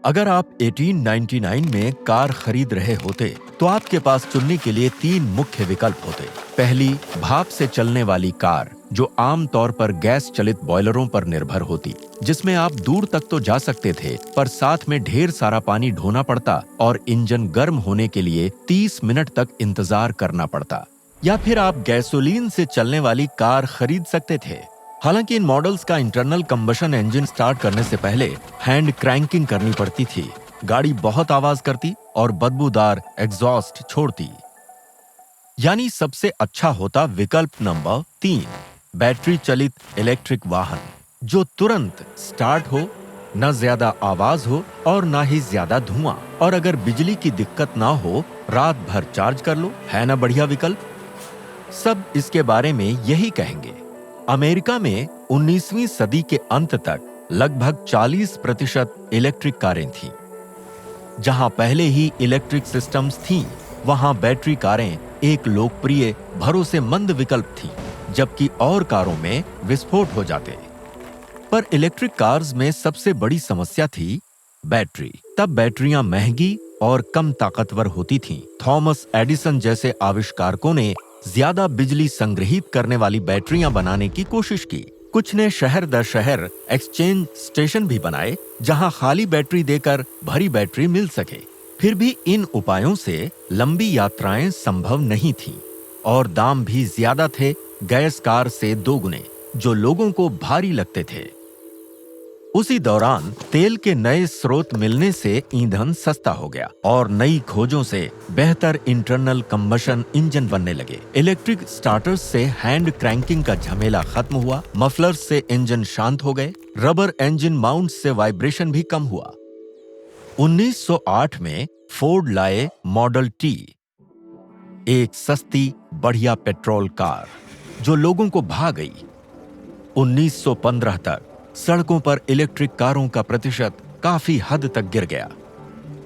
अगर आप 1899 में कार खरीद रहे होते तो आपके पास चुनने के लिए 3 मुख्य विकल्प होते। पहली, भाप से चलने वाली कार जो आमतौर पर गैस चलित बॉयलरों पर निर्भर होती, जिसमें आप दूर तक तो जा सकते थे पर साथ में ढेर सारा पानी ढोना पड़ता और इंजन गर्म होने के लिए 30 मिनट तक इंतजार करना पड़ता। या फिर आप गैसोलीन से चलने वाली कार खरीद सकते थे। हालांकि इन मॉडल्स का इंटरनल कंबशन इंजन स्टार्ट करने से पहले हैंड क्रैंकिंग करनी पड़ती थी। गाड़ी बहुत आवाज करती और बदबूदार एग्जॉस्ट छोड़ती। यानी सबसे अच्छा होता विकल्प नंबर 3, बैटरी चलित इलेक्ट्रिक वाहन जो तुरंत स्टार्ट हो, न ज्यादा आवाज हो और ना ही ज्यादा धुआं, और अगर बिजली की दिक्कत ना हो रात भर चार्ज कर लो। है ना बढ़िया विकल्प? सब इसके बारे में यही कहेंगे। अमेरिका में 19वीं सदी के अंत तक लगभग 40% इलेक्ट्रिक कारें थीं। जहां पहले ही इलेक्ट्रिक सिस्टम्स थीं, वहां बैटरी कारें एक लोकप्रिय भरोसेमंद विकल्प थीं, जबकि और कारों में विस्फोट हो जाते। पर इलेक्ट्रिक कार्स में सबसे बड़ी समस्या थी बैटरी। तब बैटरियां महंगी और कम ताकतवर होती थीं। थॉमस एडिसन जैसे आविष्कारकों ने ज्यादा बिजली संग्रहित करने वाली बैटरियां बनाने की कोशिश की। कुछ ने शहर दर शहर एक्सचेंज स्टेशन भी बनाए, जहां खाली बैटरी देकर भरी बैटरी मिल सके। फिर भी इन उपायों से लंबी यात्राएं संभव नहीं थीं और दाम भी ज्यादा थे, गैस कार से 2 गुने, जो लोगों को भारी लगते थे। उसी दौरान तेल के नए स्रोत मिलने से ईंधन सस्ता हो गया और नई खोजों से बेहतर इंटरनल कंबशन इंजन बनने लगे। इलेक्ट्रिक स्टार्टर्स से हैंड क्रैंकिंग का झमेला खत्म हुआ, मफलर्स से इंजन शांत हो गए, रबर इंजन माउंट से वाइब्रेशन भी कम हुआ। 1908 में फोर्ड लाए मॉडल टी, एक सस्ती बढ़िया पेट्रोल कार जो लोगों को भा गई। 1915 तक सड़कों पर इलेक्ट्रिक कारों का प्रतिशत काफी हद तक गिर गया।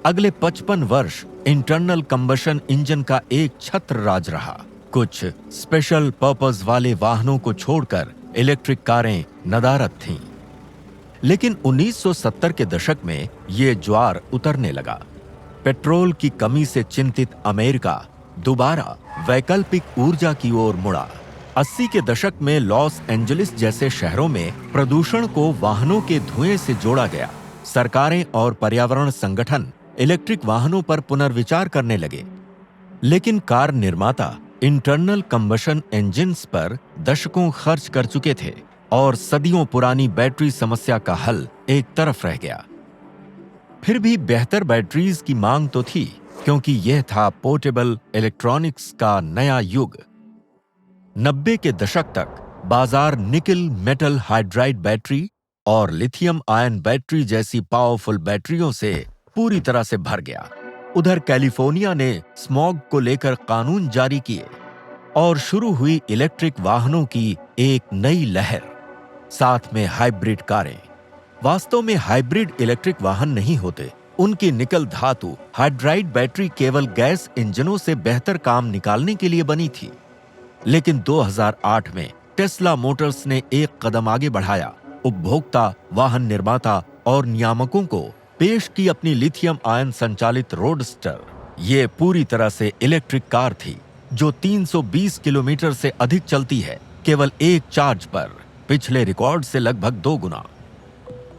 अगले 55 वर्ष इंटरनल कंबशन इंजन का एक छत्र राज रहा। कुछ स्पेशल पर्पस वाले वाहनों को छोड़कर इलेक्ट्रिक कारें नदारद थीं। लेकिन 1970 के दशक में ये ज्वार उतरने लगा। पेट्रोल की कमी से चिंतित अमेरिका दोबारा वैकल्पिक ऊर्जा की ओर मुड़ा। 80 के दशक में लॉस एंजलिस जैसे शहरों में प्रदूषण को वाहनों के धुएं से जोड़ा गया। सरकारें और पर्यावरण संगठन इलेक्ट्रिक वाहनों पर पुनर्विचार करने लगे। लेकिन कार निर्माता इंटरनल कंबशन इंजन्स पर दशकों खर्च कर चुके थे और सदियों पुरानी बैटरी समस्या का हल एक तरफ रह गया। फिर भी बेहतर बैटरीज की मांग तो थी, क्योंकि यह था पोर्टेबल इलेक्ट्रॉनिक्स का नया युग। 90 के दशक तक बाजार निकल मेटल हाइड्राइड बैटरी और लिथियम आयन बैटरी जैसी पावरफुल बैटरियों से पूरी तरह से भर गया। उधर कैलिफोर्निया ने स्मॉग को लेकर कानून जारी किए और शुरू हुई इलेक्ट्रिक वाहनों की एक नई लहर, साथ में हाइब्रिड कारें। वास्तव में हाइब्रिड इलेक्ट्रिक वाहन नहीं होते। उनकी निकल धातु हाइड्राइड बैटरी केवल गैस इंजनों से बेहतर काम निकालने के लिए बनी थी। लेकिन 2008 में टेस्ला मोटर्स ने एक कदम आगे बढ़ाया। उपभोक्ता, वाहन निर्माता और नियामकों को पेश की अपनी लिथियम आयन संचालित रोडस्टर। ये पूरी तरह से इलेक्ट्रिक कार थी जो 320 किलोमीटर से अधिक चलती है केवल एक चार्ज पर, पिछले रिकॉर्ड से लगभग 2 गुना।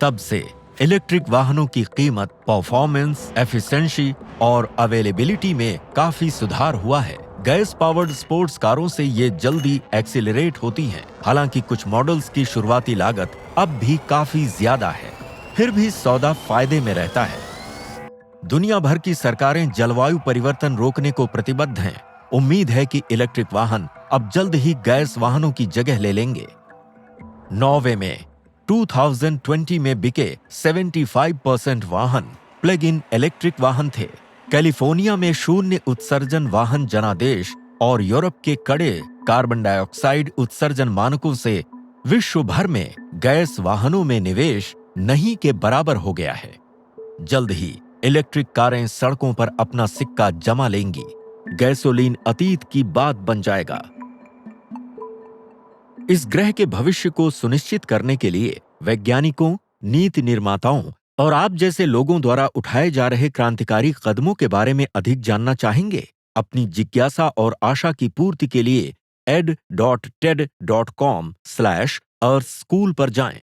तब से इलेक्ट्रिक वाहनों की कीमत, परफॉर्मेंस, एफिशिएंसी और अवेलेबिलिटी में काफी सुधार हुआ है। गैस पावर्ड स्पोर्ट्स कारों से ये जल्दी एक्सीलरेट होती हैं। हालांकि कुछ मॉडल्स की शुरुआती लागत अब भी काफी ज्यादा है, फिर भी सौदा फायदे में रहता है। दुनिया भर की सरकारें जलवायु परिवर्तन रोकने को प्रतिबद्ध हैं। उम्मीद है कि इलेक्ट्रिक वाहन अब जल्द ही गैस वाहनों की जगह ले लेंगे। नॉर्वे में 2020 में बिके 75% वाहन प्लग इन इलेक्ट्रिक वाहन थे। कैलिफोर्निया में शून्य उत्सर्जन वाहन जनादेश और यूरोप के कड़े कार्बन डाइऑक्साइड उत्सर्जन मानकों से विश्व भर में गैस वाहनों में निवेश नहीं के बराबर हो गया है। जल्द ही इलेक्ट्रिक कारें सड़कों पर अपना सिक्का जमा लेंगी। गैसोलीन अतीत की बात बन जाएगा। इस ग्रह के भविष्य को सुनिश्चित करने के लिए वैज्ञानिकों, नीति निर्माताओं और आप जैसे लोगों द्वारा उठाए जा रहे क्रांतिकारी कदमों के बारे में अधिक जानना चाहेंगे? अपनी जिज्ञासा और आशा की पूर्ति के लिए ed.ted.com/earthschool पर जाएं।